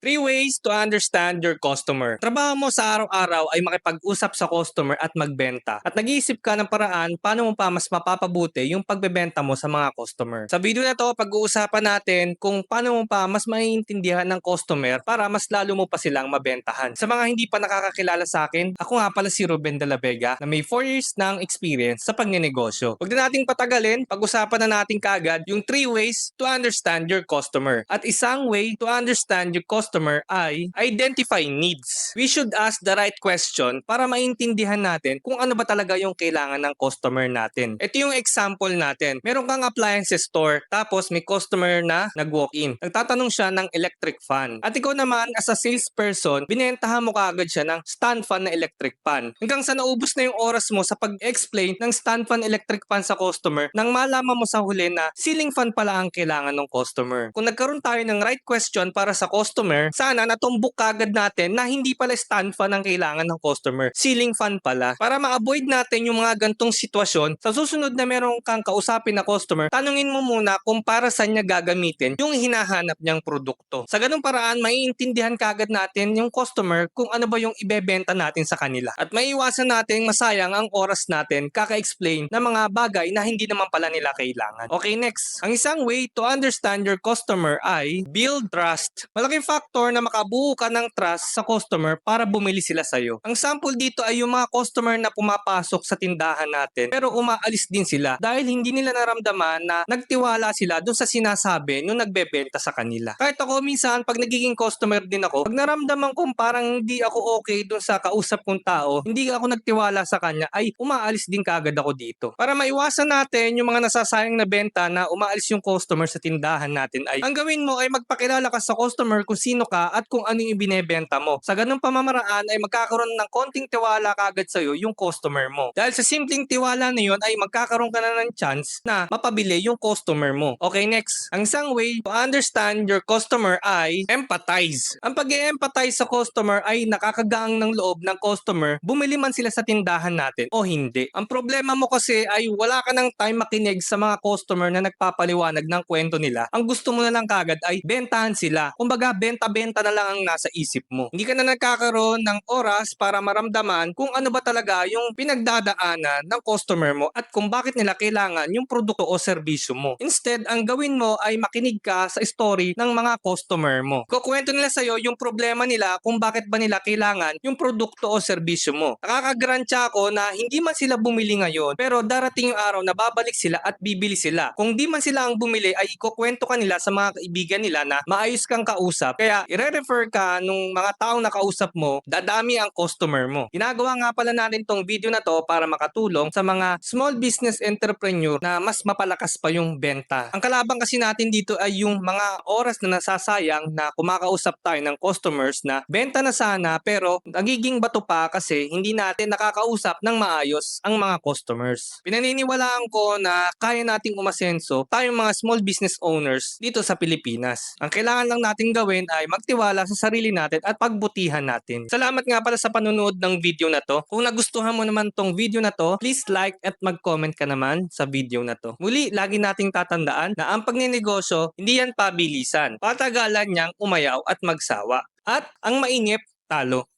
Three ways to understand your customer. Trabaho mo sa araw-araw ay makipag-usap sa customer at magbenta. At nag-iisip ka ng paraan paano mo pa mas mapapabuti yung pagbebenta mo sa mga customer. Sa video na to, pag-uusapan natin kung paano mo pa mas maiintindihan ng customer para mas lalo mo pa silang mabentahan. Sa mga hindi pa nakakakilala sa akin, ako nga pala si Ruben de la Vega na may 4 years ng experience sa pagnenegosyo. Huwag na nating patagalin, pag-usapan na natin kaagad yung 3 ways to understand your customer. At isang way to understand your customer ay identify needs. We should ask the right question para maintindihan natin kung ano ba talaga yung kailangan ng customer natin. Ito yung example natin. Meron kang appliances store, tapos may customer na nag-walk-in. Nagtatanong siya ng electric fan. At ikaw naman, as a salesperson, binentahan mo kaagad siya ng stand fan na electric fan. Hanggang sa naubos na yung oras mo sa pag-explain ng stand fan electric fan sa customer nang malaman mo sa huli na ceiling fan pala ang kailangan ng customer. Kung nagkaroon tayo ng right question para sa customer, sana natumbok kagad natin na hindi pala stand fan ang kailangan ng customer, ceiling fan pala. Para ma-avoid natin yung mga gantong sitwasyon, sa susunod na meron kang kausapin na customer, tanungin mo muna kung para saan niya gagamitin yung hinahanap niyang produkto. Sa ganung paraan, maiintindihan kagad natin yung customer kung ano ba yung ibebenta natin sa kanila. At maiiwasan natin masayang ang oras natin kaka-explain ng mga bagay na hindi naman pala nila kailangan. Okay, next. Ang isang way to understand your customer ay build trust. Malaking factor na makabuo ka ng trust sa customer para bumili sila sa'yo. Ang sample dito ay yung mga customer na pumapasok sa tindahan natin pero umaalis din sila dahil hindi nila naramdaman na nagtiwala sila dun sa sinasabi nung nagbebenta sa kanila. Kahit ako minsan pag nagiging customer din ako, pag naramdaman kong parang hindi ako okay dun sa kausap kong tao, hindi ako nagtiwala sa kanya, ay umaalis din kaagad ako dito. Para maiwasan natin yung mga nasasayang na benta na umaalis yung customer sa tindahan natin ay ang gawin mo ay magpakilala ka sa customer kung sino ka at kung ano yung binebenta mo. Sa ganung pamamaraan ay magkakaroon ng konting tiwala kaagad sa'yo yung customer mo. Dahil sa simpleng tiwala na yun ay magkakaroon ka na ng chance na mapabili yung customer mo. Okay, next. Ang isang way to understand your customer ay empathize. Ang pag-empathize sa customer ay nakakagaang ng loob ng customer bumili man sila sa tindahan natin o hindi. Ang problema mo kasi ay wala ka ng time makinig sa mga customer na nagpapaliwanag ng kwento nila. Ang gusto mo na lang kagad ay bentahan sila. Kumbaga, benta-benta na lang ang nasa isip mo. Hindi ka na nagkakaroon ng oras para maramdaman kung ano ba talaga yung pinagdadaanan ng customer mo at kung bakit nila kailangan yung produkto o serbisyo mo. Instead, ang gawin mo ay makinig ka sa story ng mga customer mo. Kukwento nila sa'yo yung problema nila kung bakit ba nila kailangan yung produkto o serbisyo mo. Nakakagrantya ako na hindi man sila bumili ngayon pero darating yung araw na babalik sila at bibili sila. Kung di man sila ang bumili ay ikukwento ka nila sa mga kaibigan nila na maayos kang kausap. Kaya ire-refer ka nung mga taong nakausap mo, dadami ang customer mo. Ginagawa nga pala natin tong video na to para makatulong sa mga small business entrepreneur na mas mapalakas pa yung benta. Ang kalaban kasi natin dito ay yung mga oras na nasasayang na kumakausap tayo ng customers na benta na sana pero nagiging bato pa kasi hindi natin nakakausap ng maayos ang mga customers. Pinaniniwalaan ko na kaya nating umasenso tayong mga small business owners dito sa Pilipinas. Ang kailangan lang natin gawin ay magtiwala sa sarili natin at pagbutihan natin. Salamat nga pala sa panunood ng video na to. Kung nagustuhan mo naman tong video na to, please like at mag-comment ka naman sa video na to. Muli, lagi nating tatandaan na ang pagnenegosyo, hindi yan pabilisan. Patagalan niyang umayaw at magsawa. At ang mainip, talo.